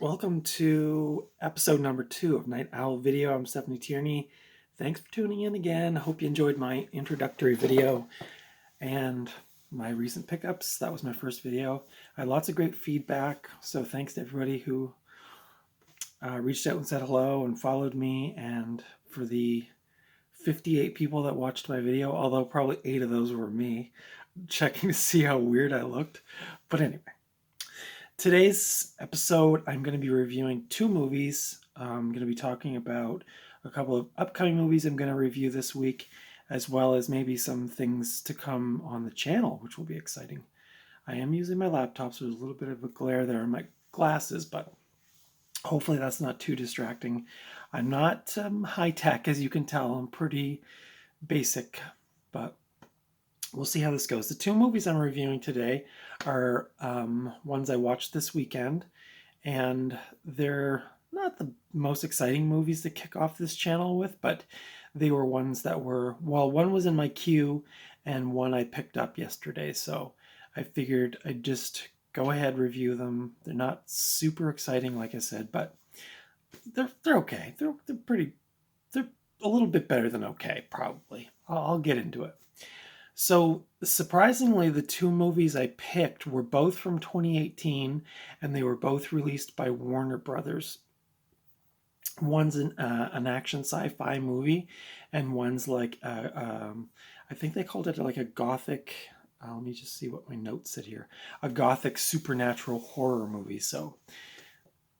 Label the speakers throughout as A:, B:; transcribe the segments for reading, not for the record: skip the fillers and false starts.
A: Welcome to episode number 2 of Night Owl Video. I'm Stephanie Tierney. Thanks for tuning in again. I hope you enjoyed my introductory video and my recent pickups. That was my first video. I had lots of great feedback, so thanks to everybody who reached out and said hello and followed me, and for the 58 people that watched my video, although probably 8 of those were me, checking to see how weird I looked. But anyway. Today's episode, I'm going to be reviewing 2 movies. I'm going to be talking about a couple of upcoming movies I'm going to review this week, as well as maybe some things to come on the channel, which will be exciting. I am using my laptop, so there's a little bit of a glare there on my glasses, but hopefully that's not too distracting. I'm not high-tech, as you can tell. I'm pretty basic, but we'll see how this goes. The 2 movies I'm reviewing today are ones I watched this weekend, and they're not the most exciting movies to kick off this channel with, but they were ones that were, well, one was in my queue and one I picked up yesterday, so I figured I'd just go ahead review them. They're not super exciting, like I said, but they're okay. They're a little bit better than okay, probably. I'll get into it. So surprisingly, the 2 movies I picked were both from 2018, and they were both released by Warner Brothers. One's an action sci-fi movie, and one's like I think they called it like a gothic. Let me just see what my notes said here. A gothic supernatural horror movie. So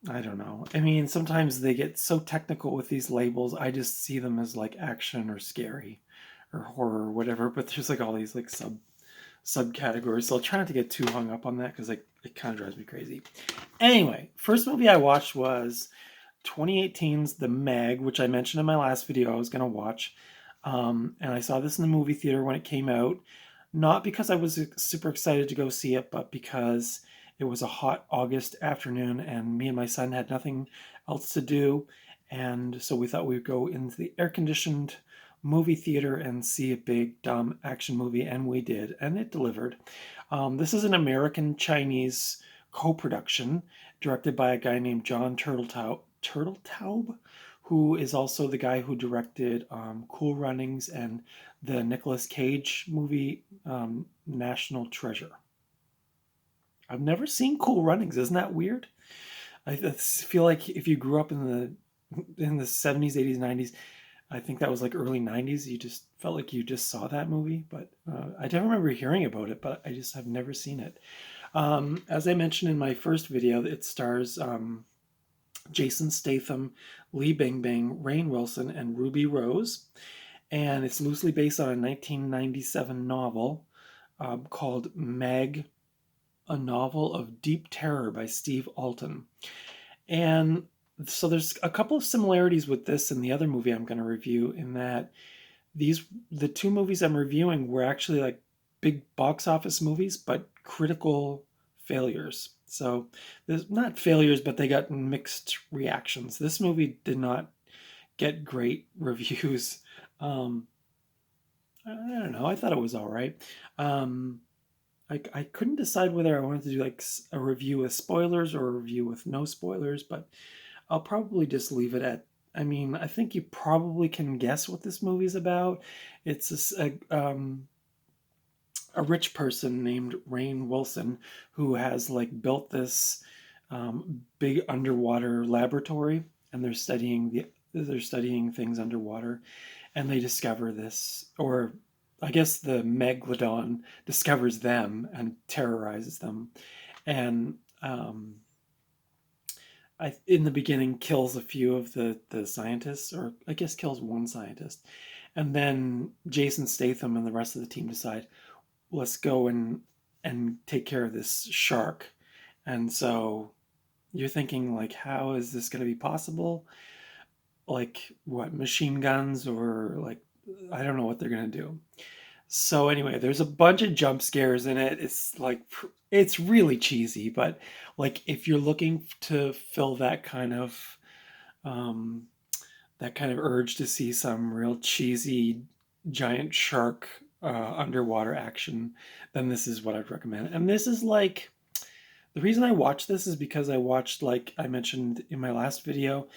A: I don't know. I mean, sometimes they get so technical with these labels. I just see them as like action or scary or horror or whatever, but there's like all these like subcategories, so I'll try not to get too hung up on that because like it kind of drives me crazy. Anyway, first movie I watched was 2018's The Meg, which I mentioned in my last video I was going to watch, and I saw this in the movie theater when it came out, not because I was super excited to go see it, but because it was a hot August afternoon and me and my son had nothing else to do, and so we thought we'd go into the air-conditioned movie theater and see a big dumb action movie, and we did, and it delivered. This is an American-Chinese co-production directed by a guy named John Turteltaub, who is also the guy who directed Cool Runnings and the Nicolas Cage movie National Treasure. I've never seen Cool Runnings. Isn't that weird? I feel like if you grew up in the 70s, 80s, 90s, I think that was like early 90s. You just felt like you just saw that movie, but I don't remember hearing about it, but I just have never seen it. As I mentioned in my first video, it stars Jason Statham, Lee Bingbing, Rainn Wilson, and Ruby Rose. And it's loosely based on a 1997 novel called Meg, a novel of deep terror by Steve Alten. And so there's a couple of similarities with this and the other movie I'm going to review, in that the 2 movies I'm reviewing were actually like big box office movies, but critical failures. So there's not failures, but they got mixed reactions. This movie did not get great reviews. I don't know. I thought it was all right. I couldn't decide whether I wanted to do like a review with spoilers or a review with no spoilers, but I'll probably just leave it at, I mean, I think you probably can guess what this movie's about. It's a rich person named Rainn Wilson who has like built this big underwater laboratory, and they're studying things underwater, and they discover this, or I guess the Megalodon discovers them and terrorizes them, and in the beginning kills a few of the scientists, or I guess kills one scientist. And then Jason Statham and the rest of the team decide, let's go and take care of this shark. And so you're thinking, like, how is this going to be possible? Like, what, machine guns, or like, I don't know what they're going to do. So anyway, there's a bunch of jump scares in it. It's like, it's really cheesy, but like if you're looking to fill that kind of urge to see some real cheesy giant shark underwater action, then this is what I'd recommend. And this is like The reason I watched this is because I watched, like I mentioned in my last video,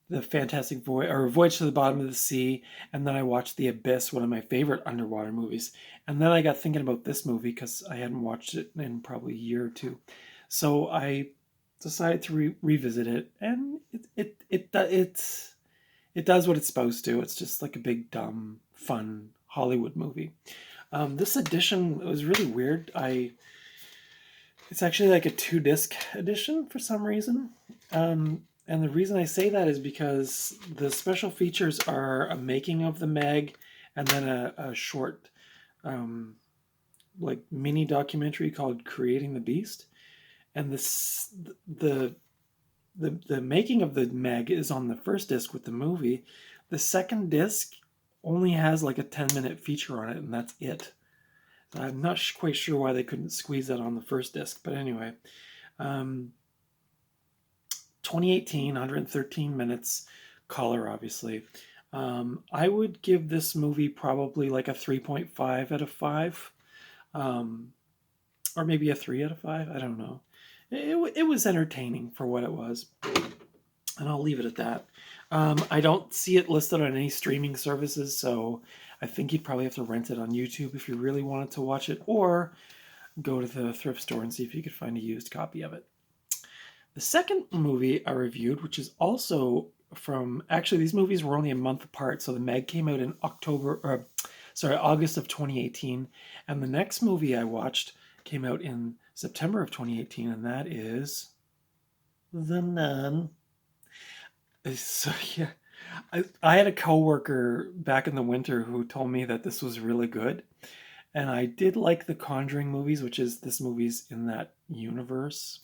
A: the Fantastic Voyage or Voyage to the Bottom of the Sea, and then I watched The Abyss, one of my favorite underwater movies. And then I got thinking about this movie because I hadn't watched it in probably a year or two. So I decided to revisit it, and it does what it's supposed to. It's just like a big dumb fun Hollywood movie. This edition was really weird. It's actually like a 2-disc edition for some reason. And the reason I say that is because the special features are a making of the Meg and then a short like mini documentary called Creating the Beast. And the making of the Meg is on the first disc with the movie. The second disc only has like a 10-minute feature on it, and that's it. I'm not quite sure why they couldn't squeeze that on the first disc, but anyway. 2018, 113 minutes, color, obviously. I would give this movie probably like a 3.5 out of 5, or maybe a 3 out of 5. I don't know. It was entertaining for what it was, and I'll leave it at that. I don't see it listed on any streaming services, so I think you'd probably have to rent it on YouTube if you really wanted to watch it, or go to the thrift store and see if you could find a used copy of it. The second movie I reviewed, which is also from, actually these movies were only a month apart, so the Meg came out in August of 2018, and the next movie I watched came out in September of 2018, and that is The Nun. So yeah, I had a coworker back in the winter who told me that this was really good, and I did like the Conjuring movies, which is this movie's in that universe.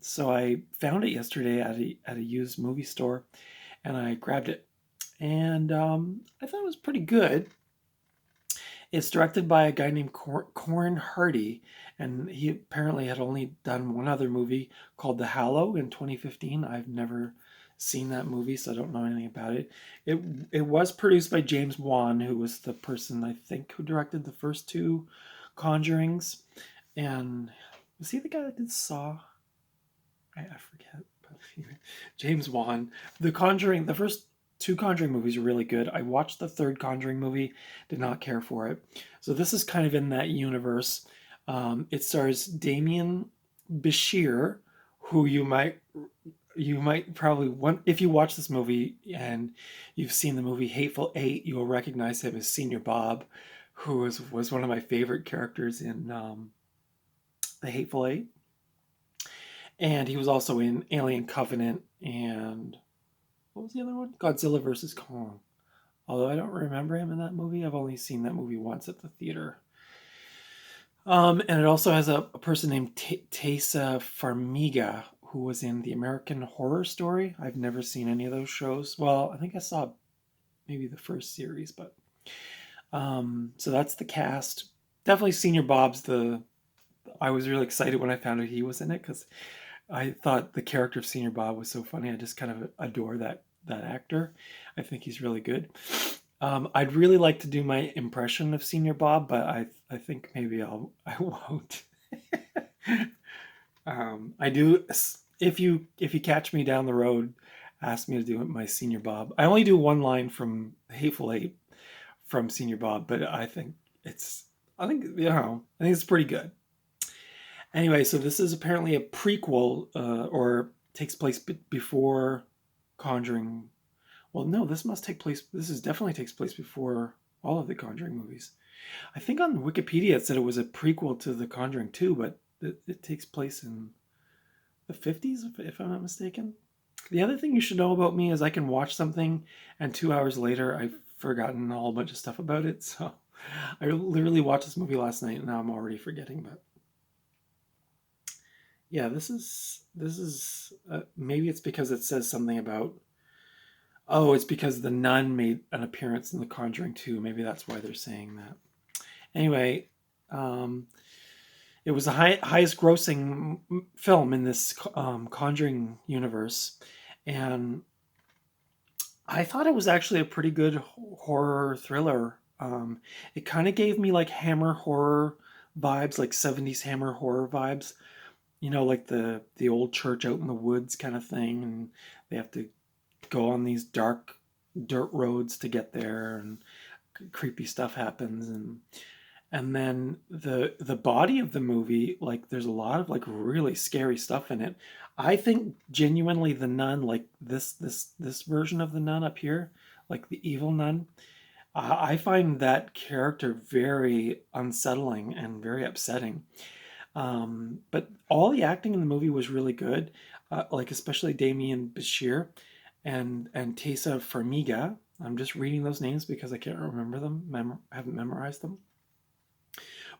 A: So I found it yesterday at a used movie store, and I grabbed it, and I thought it was pretty good. It's directed by a guy named Corin Hardy, and he apparently had only done one other movie called The Hallow in 2015. I've never seen that movie, so I don't know anything about it. It was produced by James Wan, who was the person I think who directed the first two Conjurings, and was he the guy that did Saw? I forget. But James Wan. The first two Conjuring movies are really good. I watched the third Conjuring movie, did not care for it. So this is kind of in that universe. It stars Damien Bashir, who you might probably want, if you watch this movie and you've seen the movie Hateful Eight, you will recognize him as Senior Bob, who was one of my favorite characters in the Hateful Eight. And he was also in Alien Covenant and what was the other one? Godzilla vs. Kong. Although I don't remember him in that movie. I've only seen that movie once at the theater. And it also has a person named Tessa Farmiga, who was in the American Horror Story. I've never seen any of those shows. Well, I think I saw maybe the first series, but so that's the cast. Definitely Senior Bob's I was really excited when I found out he was in it because I thought the character of Senior Bob was so funny. I just kind of adore that actor. I think he's really good. I'd really like to do my impression of Senior Bob, but I think maybe I won't. I do. If you catch me down the road, ask me to do my Senior Bob. I only do one line from Hateful Eight from Senior Bob, but I think it's pretty good. Anyway, so this is apparently a prequel, or takes place before Conjuring. Well, no, this definitely takes place before all of the Conjuring movies. I think on Wikipedia it said it was a prequel to The Conjuring 2, but it takes place in the 50s, if I'm not mistaken. The other thing you should know about me is I can watch something, and 2 hours later I've forgotten a whole bunch of stuff about it. So I literally watched this movie last night, and now I'm already forgetting, but yeah, this is maybe it's because it says something about, oh, it's because the nun made an appearance in The Conjuring 2. Maybe that's why they're saying that. Anyway, it was the highest grossing film in this Conjuring universe, and I thought it was actually a pretty good horror thriller. It kind of gave me like Hammer horror vibes, like 70s Hammer horror vibes. you know, like the old church out in the woods kind of thing, and they have to go on these dark dirt roads to get there, and creepy stuff happens. And then the body of the movie, like there's a lot of like really scary stuff in it. I think genuinely the nun, like this version of the nun up here, like the evil nun, I find that character very unsettling and very upsetting. But all the acting in the movie was really good, like especially Damien Bashir and Tessa Farmiga. I'm just reading those names because I can't remember them. Haven't memorized them.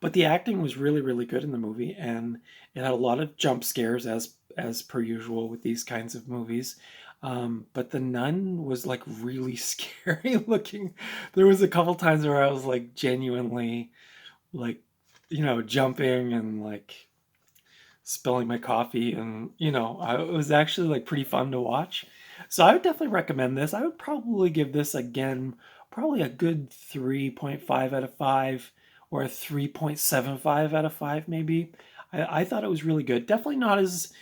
A: But the acting was really, really good in the movie, and it had a lot of jump scares as per usual with these kinds of movies. But the nun was like really scary looking. There was a couple times where I was like genuinely like, jumping and like spilling my coffee, and it was actually like pretty fun to watch. So I would definitely recommend this. I would probably give this again probably a good 3.5 out of 5 or a 3.75 out of 5 maybe. I thought it was really good. Definitely not as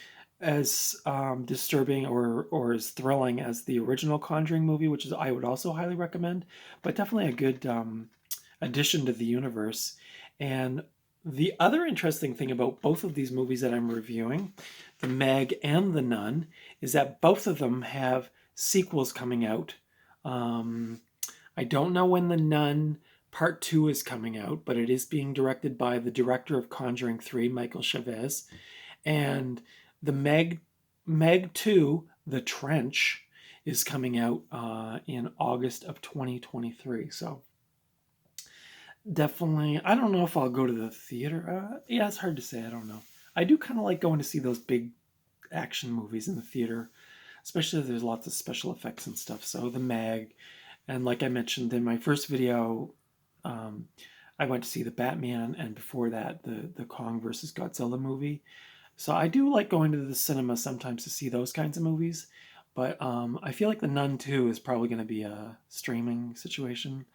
A: disturbing or as thrilling as the original Conjuring movie, which is I would also highly recommend, but definitely a good addition to the universe. And the other interesting thing about both of these movies that I'm reviewing, The Meg and The Nun, is that both of them have sequels coming out. Um, I don't know when The Nun Part 2 is coming out, but it is being directed by the director of Conjuring 3, Michael Chavez. And the Meg 2, The Trench, is coming out in August of 2023. So definitely, I don't know if I'll go to the theater. Yeah, it's hard to say. I don't know. I do kind of like going to see those big action movies in the theater, especially if there's lots of special effects and stuff. So the Meg, and like I mentioned in my first video, um, I went to see the Batman, and before that, the Kong versus Godzilla movie. So I do like going to the cinema sometimes to see those kinds of movies, but I feel like The Nun 2 is probably going to be a streaming situation.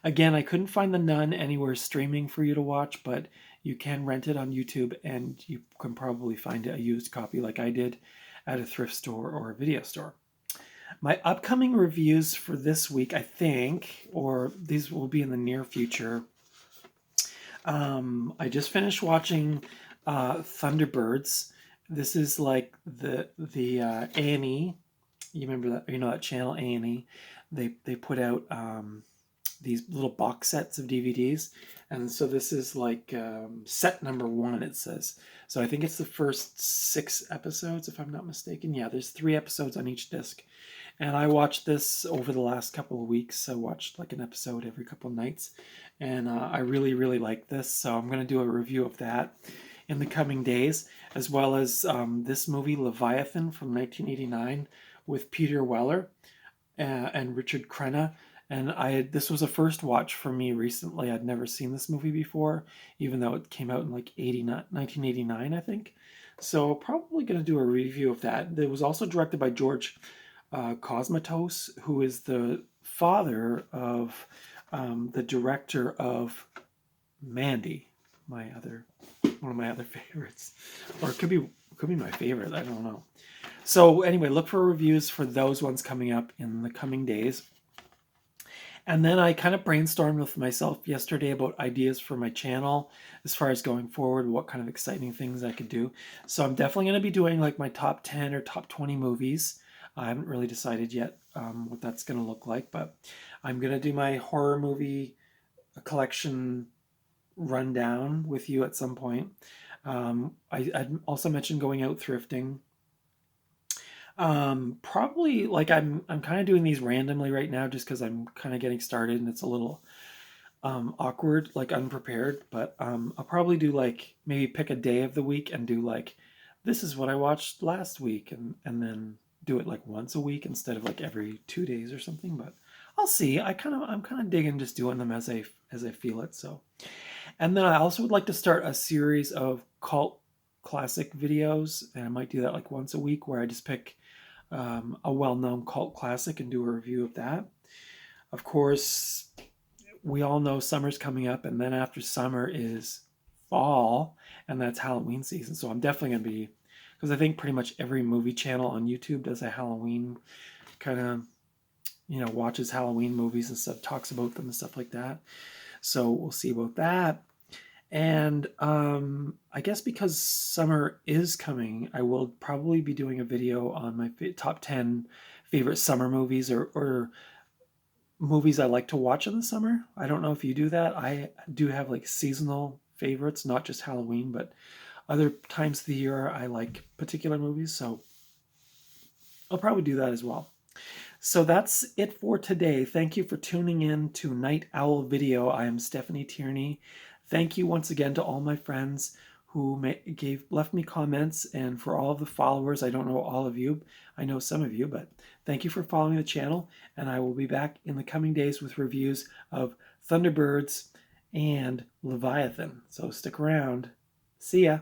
A: Again, I couldn't find The Nun anywhere streaming for you to watch, but you can rent it on YouTube, and you can probably find a used copy like I did at a thrift store or a video store. My upcoming reviews for this week, I think, or these will be in the near future. I just finished watching Thunderbirds. This is like the A&E. You remember that? You know that channel A&E. They put out these little box sets of DVDs, and so this is like set number 1. It says. So I think it's the first 6 episodes, if I'm not mistaken. Yeah, there's 3 episodes on each disc. And I watched this over the last couple of weeks. I watched like an episode every couple of nights. And I really, really like this. So I'm going to do a review of that in the coming days, as well as this movie, Leviathan from 1989 with Peter Weller and Richard Crenna. And this was a first watch for me recently. I'd never seen this movie before, even though it came out in like 1989, I think. So probably going to do a review of that. It was also directed by George Cosmatos, who is the father of the director of Mandy, one of my other favorites, or it could be my favorite. I don't know. So anyway, look for reviews for those ones coming up in the coming days. And then I kind of brainstormed with myself yesterday about ideas for my channel as far as going forward, what kind of exciting things I could do. So I'm definitely going to be doing like my top 10 or top 20 movies. I haven't really decided yet what that's going to look like, but I'm going to do my horror movie collection rundown with you at some point. I also mentioned going out thrifting. Probably like I'm kind of doing these randomly right now just because I'm kind of getting started and it's a little awkward, like unprepared. But I'll probably do like maybe pick a day of the week and do like this is what I watched last week, and then do it like once a week instead of like every 2 days or something. But I'll see. I'm kind of digging just doing them as I feel it. So, and then I also would like to start a series of cult classic videos, and I might do that like once a week where I just pick a well-known cult classic and do a review of that. Of course, we all know summer's coming up, and then after summer is fall, and that's Halloween season. So I'm definitely going to be, because I think pretty much every movie channel on YouTube does a Halloween kind of, watches Halloween movies and stuff, talks about them and stuff like that. So we'll see about that. And I guess because summer is coming, I will probably be doing a video on my top 10 favorite summer movies, or movies I like to watch in the summer. I don't know if you do that. I do have like seasonal favorites, not just Halloween, but other times of the year I like particular movies. So I'll probably do that as well. So that's it for today. Thank you for tuning in to Night Owl Video. I am Stephanie Tierney. Thank you once again to all my friends who left me comments, and for all of the followers. I don't know all of you. I know some of you, but thank you for following the channel, and I will be back in the coming days with reviews of Thunderbirds and Leviathan. So stick around. See ya.